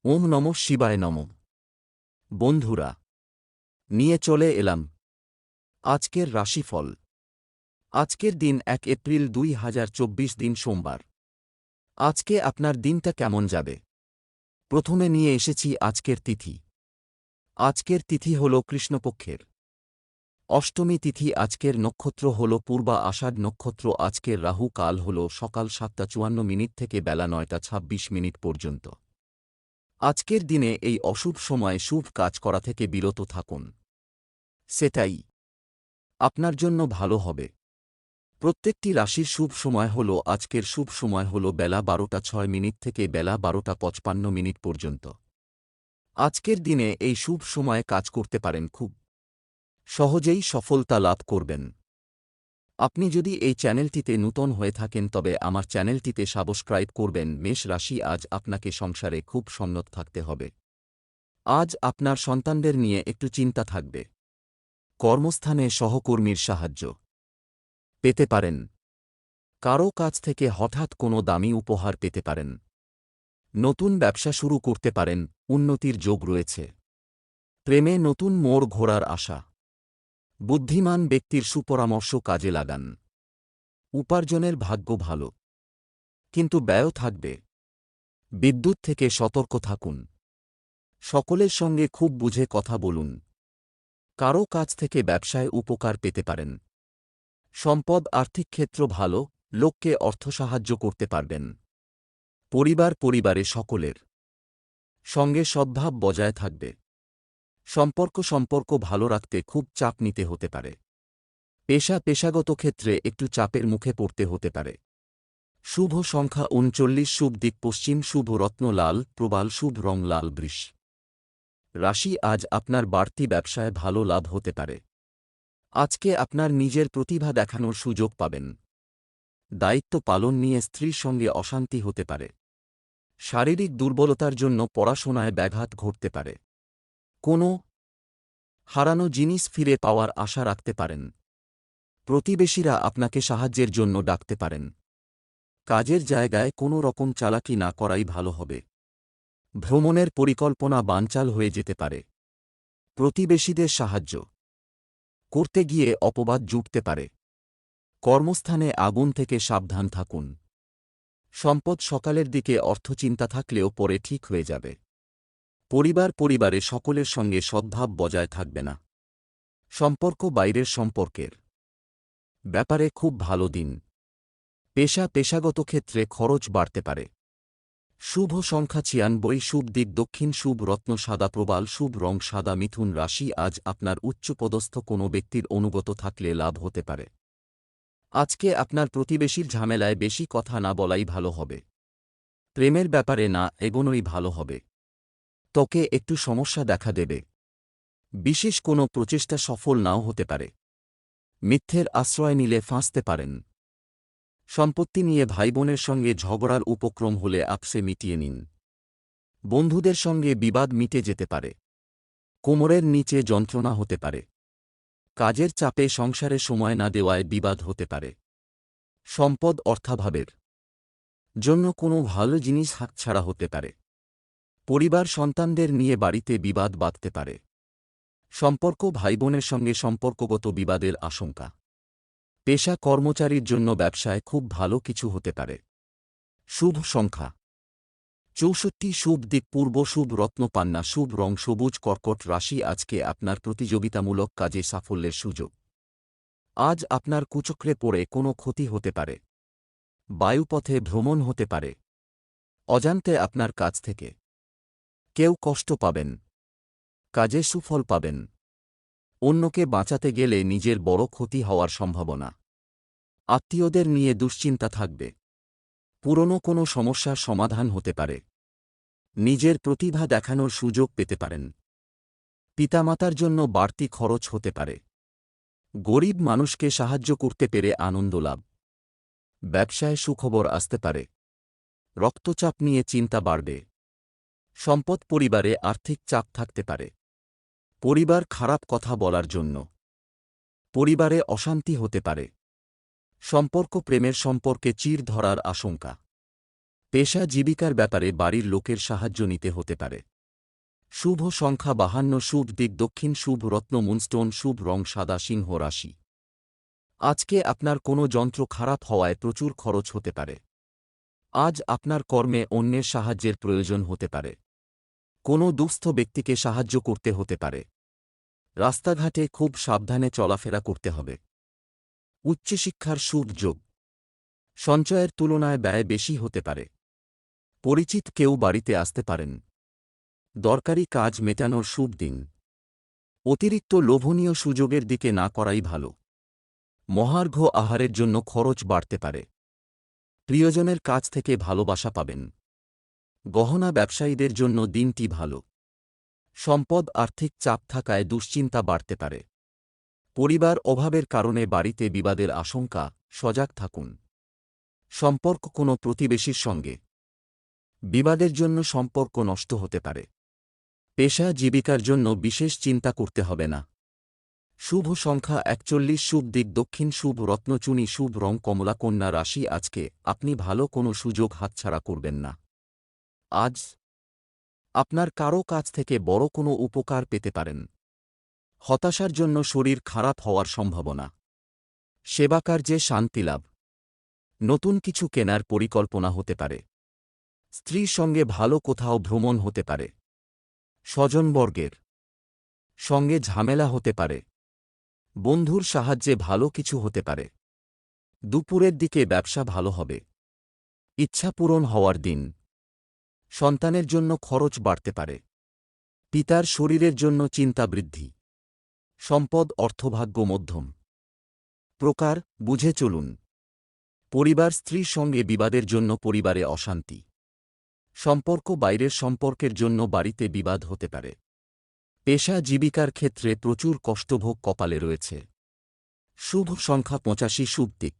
ওম নমঃ শিবায় নমঃ। বন্ধুরা, নিয়ে চলে এলাম আজকের রাশিফল। আজকের দিন ১ এপ্রিল ২০২৪ দিন সোমবার। আজকে আপনার দিনটা কেমন যাবে? প্রথমে নিয়ে এসেছি আজকের তিথি। আজকের তিথি হল কৃষ্ণপক্ষের অষ্টমী তিথি। আজকের নক্ষত্র হল পূর্বা আষাঢ় নক্ষত্র। আজকের রাহু কাল হল সকাল ৭টা ৫৪ থেকে বেলা ৯টা ২৬ পর্যন্ত। আজকের দিনে এই অশুভ সময়ে শুভ কাজ করা থেকে বিরত থাকুন, সেটাই আপনার জন্য ভালো হবে। প্রত্যেকটি রাশির শুভ সময় হল আজকের শুভ সময় হল বেলা ১২টা ৬ থেকে বেলা ১২টা ৫৫ পর্যন্ত। আজকের দিনে এই শুভ সময়ে কাজ করতে পারেন, খুব সহজেই সফলতা লাভ করবেন। আপনি যদি এই চ্যানেলটিতে নূতন হয়ে থাকেন তবে আমার চ্যানেলটিতে সাবস্ক্রাইব করবেন। মেষ রাশি, আজ আপনাকে সংসারে খুব সন্নত থাকতে হবে। আজ আপনার সন্তানদের নিয়ে একটু চিন্তা থাকবে। কর্মস্থানে সহকর্মীর সাহায্য পেতে পারেন। কারও কাছ থেকে হঠাৎ কোনো দামি উপহার পেতে পারেন। নতুন ব্যবসা শুরু করতে পারেন, উন্নতির যোগ রয়েছে। প্রেমে নতুন মোড় ঘোরার আশা। বুদ্ধিমান ব্যক্তির সুপরামর্শ কাজে লাগান। উপার্জনের ভাগ্য ভালো, কিন্তু ব্যয়ও থাকবে। বিদ্যুৎ থেকে সতর্ক থাকুন। সকলের সঙ্গে খুব বুঝে কথা বলুন। কারও কাছ থেকে ব্যবসায় উপকার পেতে পারেন। সম্পদ আর্থিক ক্ষেত্র ভালো, লোককে অর্থ সাহায্য করতে পারবেন। পরিবারে সকলের সঙ্গে সদ্ভাব বজায় থাকবে। সম্পর্ক ভালো রাখতে খুব চাপ নিতে হতে পারে। পেশাগত ক্ষেত্রে একটু চাপের মুখে পড়তে হতে পারে। শুভ সংখ্যা ৩৯, শুভ দিক পশ্চিম, শুভ রত্ন লাল প্রবাল, শুভ রং লাল বৃষ রাশি, আজ আপনার বাড়তি ব্যবসায় ভালো লাভ হতে পারে। আজকে আপনার নিজের প্রতিভা দেখানোর সুযোগ পাবেন। দায়িত্ব পালন নিয়ে স্ত্রীর সঙ্গে অশান্তি হতে পারে। শারীরিক দুর্বলতার জন্য পড়াশোনায় ব্যাঘাত ঘটতে পারে। কোনো হারানো জিনিস ফিরে পাওয়ার আশা রাখতে পারেন। প্রতিবেশীরা আপনাকে সাহায্যের জন্য ডাকতে পারেন। কাজের জায়গায় কোনো রকম চালাকি না করাই ভালো হবে। ভ্রমণের পরিকল্পনা বানচাল হয়ে যেতে পারে। প্রতিবেশীদের সাহায্য করতে গিয়ে অপবাদ জুটতে পারে। কর্মস্থানে আগুন থেকে সাবধান থাকুন। সম্পদ সকালের দিকে অর্থচিন্তা থাকলেও পরে ঠিক হয়ে যাবে। পরিবারে সকলের সঙ্গে সদ্ভাব বজায় থাকবে না। বাইরের সম্পর্কের ব্যাপারে খুব ভালো দিন। পেশাগত ক্ষেত্রে খরচ বাড়তে পারে। শুভ সংখ্যা ৯৬, শুভ দিক দক্ষিণ, শুভ রত্ন সাদা প্রবাল, শুভ রং সাদা মিথুন রাশি, আজ আপনার উচ্চপদস্থ কোনো ব্যক্তির অনুগত থাকলে লাভ হতে পারে। আজকে আপনার প্রতিবেশীর ঝামেলায় বেশি কথা না বলাই ভালো হবে। প্রেমের ব্যাপারে না এগোনোই ভালো হবে। ত্বকে একটু সমস্যা দেখা দেবে। বিশেষ কোনো প্রচেষ্টা সফল নাও হতে পারে। মিথ্যের আশ্রয় নিলে ফাঁসতে পারেন। সম্পত্তি নিয়ে ভাইবোনের সঙ্গে ঝগড়ার উপক্রম হলে আপসে মিটিয়ে নিন। বন্ধুদের সঙ্গে বিবাদ মিটে যেতে পারে। কোমরের নিচে যন্ত্রণা হতে পারে। কাজের চাপে সংসারে সময় না দেওয়ায় বিবাদ হতে পারে। সম্পদ অর্থাভাবের জন্য কোনো ভালো জিনিস হাতছাড়া হতে পারে। পরিবার সন্তানদের নিয়ে বাড়িতে বিবাদ বাধতে পারে। সম্পর্ক ভাইবোনের সঙ্গে সম্পর্কগত বিবাদের আশঙ্কা। পেশা কর্মচারীর জন্য ব্যবসায় খুব ভালো কিছু হতে পারে। শুভ সংখ্যা ৬৪, শুভ দিক পূর্ব, শুভ রত্ন পান্না, শুভ রং সবুজ কর্কট রাশি, আজকে আপনার প্রতিযোগিতামূলক কাজে সাফল্যের সুযোগ। আজ আপনার কুচক্রে পড়ে কোনো ক্ষতি হতে পারে। বায়ুপথে ভ্রমণ হতে পারে। অজান্তে আপনার কাছ থেকে কেউ কষ্ট পাবেন। কাজে সুফল পাবেন। অন্যকে বাঁচাতে গেলে নিজের বড় ক্ষতি হওয়ার সম্ভাবনা। আত্মীয়দের নিয়ে দুশ্চিন্তা থাকবে। পুরনো কোনো সমস্যার সমাধান হতে পারে। নিজের প্রতিভা দেখানোর সুযোগ পেতে পারেন। পিতামাতার জন্য বাড়তি খরচ হতে পারে। গরিব মানুষকে সাহায্য করতে পেরে আনন্দ লাভ। ব্যবসায় সুখবর আসতে পারে। রক্তচাপ নিয়ে চিন্তা বাড়বে। সম্পদ পরিবারে আর্থিক চাপ থাকতে পারে। পরিবার খারাপ কথা বলার জন্য পরিবারে অশান্তি হতে পারে। প্রেমের সম্পর্কে চির ধরার আশঙ্কা। পেশা জীবিকার ব্যাপারে বাড়ির লোকের সাহায্য নিতে হতে পারে। শুভ সংখ্যা 52, শুভ দিক দক্ষিণ, শুভ রত্ন মুনস্টোন, শুভ রং সাদা, সিংহ রাশি। আজকে আপনার কোনো যন্ত্র খারাপ হওয়ায় প্রচুর খরচ হতে পারে। আজ আপনার কর্মে অন্যের সাহায্যের প্রয়োজন হতে পারে। কোনো দুস্থ ব্যক্তিকে সাহায্য করতে হতে পারে। রাস্তাঘাটে খুব সাবধানে চলাফেরা করতে হবে। উচ্চশিক্ষার শুভ যোগ। সঞ্চয়ের তুলনায় ব্যয় বেশি হতে পারে। পরিচিত কেউ বাড়িতে আসতে পারেন। দরকারি কাজ মেটানোর শুভ দিন। অতিরিক্ত লোভনীয় সুযোগের দিকে না করাই ভালো। মহার্ঘ আহারের জন্য খরচ বাড়তে পারে। প্রিয়জনের কাছ থেকে ভালোবাসা পাবেন। গহনা ব্যবসায়ীদের জন্য দিনটি ভালো। সম্পদ আর্থিক চাপ থাকায় দুশ্চিন্তা বাড়তে পারে। পরিবার অভাবের কারণে বাড়িতে বিবাদের আশঙ্কা, সজাগ থাকুন। সম্পর্ক কোনো প্রতিবেশীর সঙ্গে বিবাদের জন্য সম্পর্ক নষ্ট হতে পারে। পেশা জীবিকার জন্য বিশেষ চিন্তা করতে হবে না। শুভ সংখ্যা 41, শুভ দিক দক্ষিণ, শুভ রত্নচুনি, শুভ রং কমলা, কন্যা রাশি। আজকে আপনি ভালো কোনো সুযোগ হাতছাড়া করবেন না। আজ আপনার কারও কাছ থেকে বড় কোনো উপকার পেতে পারেন। হতাশার জন্য শরীর খারাপ হওয়ার সম্ভাবনা। সেবাকার্যে শান্তিলাভ। নতুন কিছু কেনার পরিকল্পনা হতে পারে। স্ত্রীর সঙ্গে ভালো কোথাও ভ্রমণ হতে পারে। স্বজনবর্গের সঙ্গে ঝামেলা হতে পারে। বন্ধুর সাহায্যে ভালো কিছু হতে পারে। দুপুরের দিকে ব্যবসা ভালো হবে। ইচ্ছা পূরণ হওয়ার দিন। সন্তানের জন্য খরচ বাড়তে পারে। পিতার শরীরের জন্য চিন্তা বৃদ্ধি। সম্পদ অর্থভাগ্য মধ্যম প্রকার, বুঝে চলুন। পরিবার স্ত্রীর সঙ্গে বিবাদের জন্য পরিবারে অশান্তি। সম্পর্ক বাইরের সম্পর্কের জন্য বাড়িতে বিবাদ হতে পারে। পেশা জীবিকার ক্ষেত্রে প্রচুর কষ্টভোগ কপালে রয়েছে। শুভ সংখ্যা 85, শুভ দিক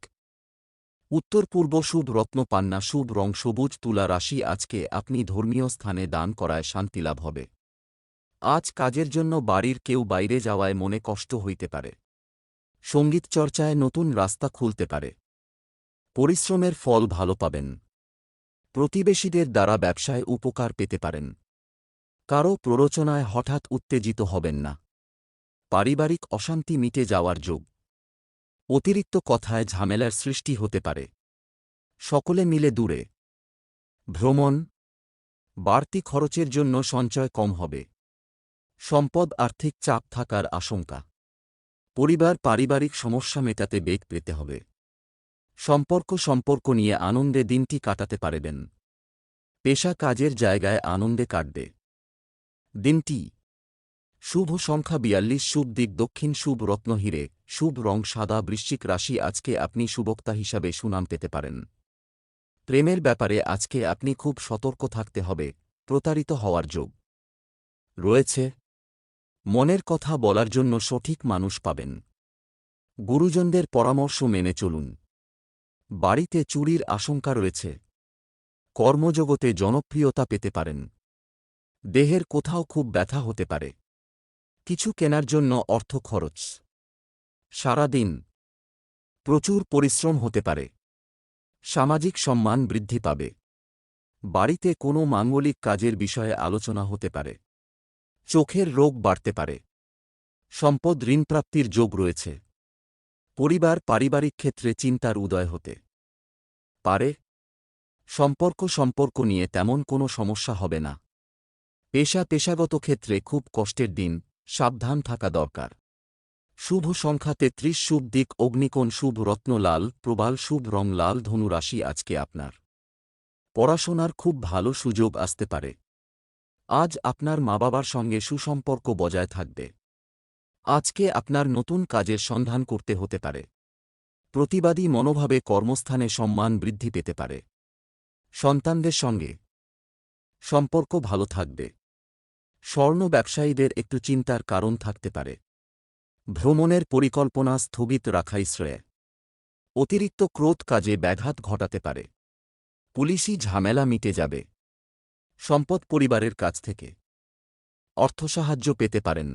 উত্তর পূর্ব, শুভ রত্ন পান্না, শুভ রং সবুজ, তুলা রাশি। আজকে আপনি ধর্মীয় স্থানে দান করায় শান্তিলাভ হবে। আজ কাজের জন্য বাড়ির কেউ বাইরে যাওয়ায় মনে কষ্ট হইতে পারে। সঙ্গীত চর্চায় নতুন রাস্তা খুলতে পারে। পরিশ্রমের ফল ভালো পাবেন। প্রতিবেশীদের দ্বারা ব্যবসায় উপকার পেতে পারেন। কারও প্ররোচনায় হঠাৎ উত্তেজিত হবেন না। পারিবারিক অশান্তি মিটে যাওয়ার যোগ। অতিরিক্ত কথায় ঝামেলার সৃষ্টি হতে পারে। সকলে মিলে দূরে ভ্রমণ। বাড়তি খরচের জন্য সঞ্চয় কম হবে। সম্পদ আর্থিক চাপ থাকার আশঙ্কা। পরিবার পারিবারিক সমস্যা মেটাতে বেগ পেতে হবে। সম্পর্ক নিয়ে আনন্দে দিনটি কাটাতে পারবেন। পেশা কাজের জায়গায় আনন্দে কাটবে দিনটি। শুভ সংখ্যা 42, শুভ দিক দক্ষিণ, শুভ রত্ন হিরে, শুভ রং সাদা, বৃশ্চিক রাশি। আজকে আপনি সুবক্তা হিসাবে সুনাম পেতে পারেন। প্রেমের ব্যাপারে আজকে আপনি খুব সতর্ক থাকতে হবে। প্রতারিত হওয়ার যোগ রয়েছে। মনের কথা বলার জন্য সঠিক মানুষ পাবেন। গুরুজনদের পরামর্শ মেনে চলুন। বাড়িতে চুরির আশঙ্কা রয়েছে। কর্মজগতে জনপ্রিয়তা পেতে পারেন। দেহের কোথাও খুব ব্যথা হতে পারে। কিছু কেনার জন্য অর্থ খরচ। সারাদিন প্রচুর পরিশ্রম হতে পারে। সামাজিক সম্মান বৃদ্ধি পাবে। বাড়িতে কোনো মাঙ্গলিক কাজের বিষয়ে আলোচনা হতে পারে। চোখের রোগ বাড়তে পারে। সম্পদ ঋণপ্রাপ্তির যোগ রয়েছে। পরিবার পারিবারিক ক্ষেত্রে চিন্তার উদয় হতে পারে। সম্পর্ক নিয়ে তেমন কোনো সমস্যা হবে না। পেশাগত ক্ষেত্রে খুব কষ্টের দিন, সাবধান থাকা দরকার। শুভ সংখ্যা 33, শুভ দিক অগ্নিকোণ, শুভ রত্ন লাল, প্রবাল, শুভ রং লাল, ধনু রাশি। আজকে আপনার পড়াশোনার খুব ভালো সুযোগ আসতে পারে। আজ আপনার মা বাবার সঙ্গে সুসম্পর্ক বজায় থাকবে। আজকে আপনার নতুন কাজের সন্ধান করতে হতে পারে। প্রতিবাদী মনোভাবে কর্মস্থানে সম্মান বৃদ্ধি পেতে পারে। সন্তানদের সঙ্গে সম্পর্ক ভালো থাকবে। স্বর্ণ ব্যবসায়ীদের একটু চিন্তার কারণ থাকতে পারে। ভ্রমণের পরিকল্পনা স্থগিত রাখাই শ্রেয়। অতিরিক্ত ক্রোধ কাজে ব্যাঘাত ঘটাতে পারে। পুলিশি ঝামেলা মিটে যাবে। সম্পদ পরিবারের কাছ থেকে অর্থসাহায্য পেতে পারেন।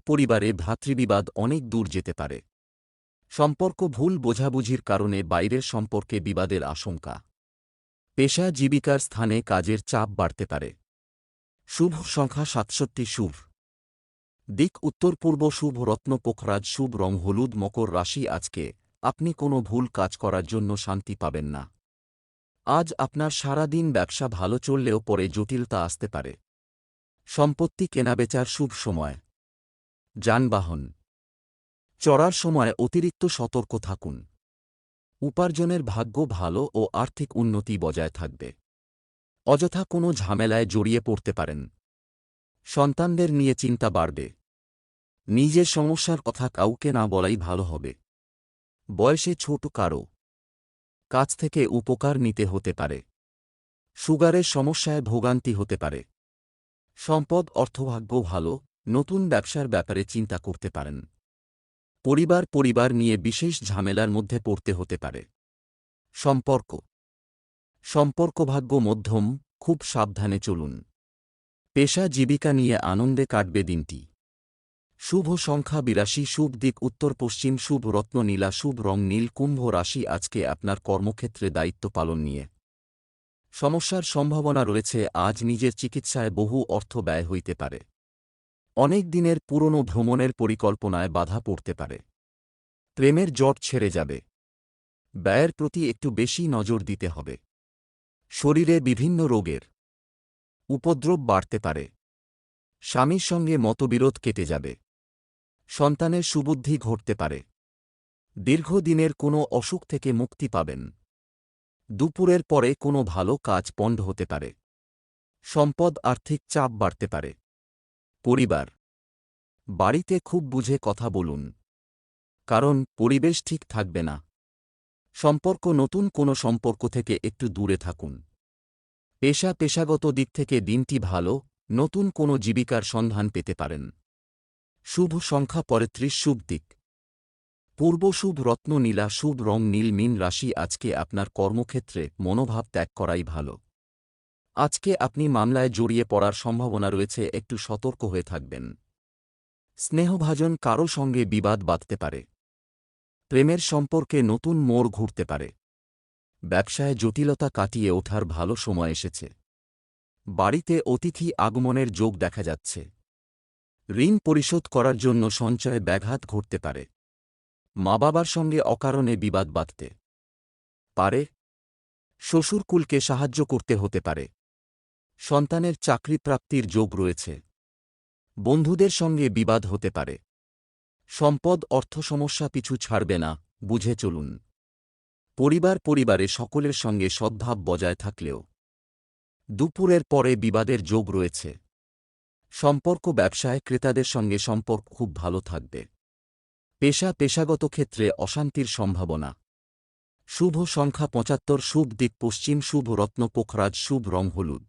পরিবারে ভ্রাতৃবিবাদ অনেক দূর যেতে পারে। সম্পর্ক ভুল বোঝাবুঝির কারণে বাইরের সম্পর্কে বিবাদের আশঙ্কা। পেশা জীবিকার স্থানে কাজের চাপ বাড়তে পারে। শুভ সংখ্যা ৬৭ শুভ দিক উত্তর পূর্ব শুভ রত্ন পোখরাজ শুভ রং হলুদ মকর রাশি আজকে আপনি কোনো ভুল কাজ করার জন্য শান্তি পাবেন না। আজ আপনার সারা দিন ব্যবসা ভালো চললেও পরে জটিলতা আসতে পারে। সম্পত্তি কেনাবেচার শুভ সময়। যানবাহন চড়ার সময় অতিরিক্ত সতর্ক থাকুন। উপার্জনের ভাগ্য ভালো ও আর্থিক উন্নতি বজায় থাকবে। অযথা কোনো ঝামেলায় জড়িয়ে পড়তে পারেন। সন্তানদের নিয়ে চিন্তা বাড়বে। নিজের সমস্যার কথা কাউকে না বলাই ভালো হবে। বয়সে ছোট কারও কাছ থেকে উপকার নিতে হতে পারে। সুগারের সমস্যায় ভোগান্তি হতে পারে। সম্পদ অর্থভাগ্য ভালো, নতুন ব্যবসার ব্যাপারে চিন্তা করতে পারেন। পরিবার নিয়ে বিশেষ ঝামেলার মধ্যে পড়তে হতে পারে। সম্পর্কভাগ্য মধ্যম, খুব সাবধানে চলুন। পেশা জীবিকা নিয়ে আনন্দে কাটবে দিনটি। শুভ সংখ্যা ৮২ শুভ দিক উত্তর পশ্চিম শুভ রত্ন নীলা শুভ রং নীল কুম্ভ রাশি আজকে আপনার কর্মক্ষেত্রে দায়িত্ব পালন নিয়ে সমস্যার সম্ভাবনা রয়েছে। আজ নিজের চিকিৎসায় বহু অর্থ ব্যয় হইতে পারে। অনেক দিনের পুরনো ভ্রমণের পরিকল্পনায় বাধা পড়তে পারে। প্রেমের জট ছেড়ে যাবে। ব্যয়ের প্রতি একটু বেশি নজর দিতে হবে। শরীরে বিভিন্ন রোগের উপদ্রব বাড়তে পারে। স্বামীর সঙ্গে মতবিরোধ কেটে যাবে। সন্তানের সুবুদ্ধি ঘটতে পারে। দীর্ঘদিনের কোনো অসুখ থেকে মুক্তি পাবেন। দুপুরের পরে কোনো ভালো কাজ পণ্ড হতে পারে। সম্পদ আর্থিক চাপ বাড়তে পারে। পরিবার বাড়িতে খুব বুঝে কথা বলুন, কারণ পরিবেশ ঠিক থাকবে না। নতুন কোনো সম্পর্ক থেকে একটু দূরে থাকুন। পেশাগত দিক থেকে দিনটি ভালো, নতুন কোনো জীবিকার সন্ধান পেতে পারেন। শুভ সংখ্যা ৩৫ শুভ দিক পূর্ব শুভ রত্ন নীলা শুভ রং নীল মীন রাশি আজকে আপনার কর্মক্ষেত্রে মনোভাব ত্যাগ করাই ভালো। আজকে আপনি মামলায় জড়িয়ে পড়ার সম্ভাবনা রয়েছে, একটু সতর্ক হয়ে থাকবেন। স্নেহভাজন কারও সঙ্গে বিবাদ বাঁধতে পারে। প্রেমের সম্পর্কে নতুন মোড় ঘুরতে পারে। ব্যবসায় জটিলতা কাটিয়ে ওঠার ভালো সময় এসেছে। বাড়িতে অতিথি আগমনের যোগ দেখা যাচ্ছে। ঋণ পরিশোধ করার জন্য সঞ্চয়ে ব্যাঘাত ঘটতে পারে। মা বাবার সঙ্গে অকারণে বিবাদ বাঁধতে পারে। শ্বশুরকুলকে সাহায্য করতে হতে পারে। সন্তানের চাকরি প্রাপ্তির যোগ রয়েছে। বন্ধুদের সঙ্গে বিবাদ হতে পারে। সম্পদ অর্থ সমস্যা পিছু ছাড়বে না, বুঝে চলুন। পরিবারে সকলের সঙ্গে সদ্ভাব বজায় থাকলেও দুপুরের পরে বিবাদের যোগ রয়েছে। ব্যবসায় ক্রেতাদের সঙ্গে সম্পর্ক খুব ভালো থাকবে। পেশাগত ক্ষেত্রে অশান্তির সম্ভাবনা। শুভ সংখ্যা ৭৫ শুভ দিক পশ্চিম শুভ রত্ন পোখরাজ শুভ রং হলুদ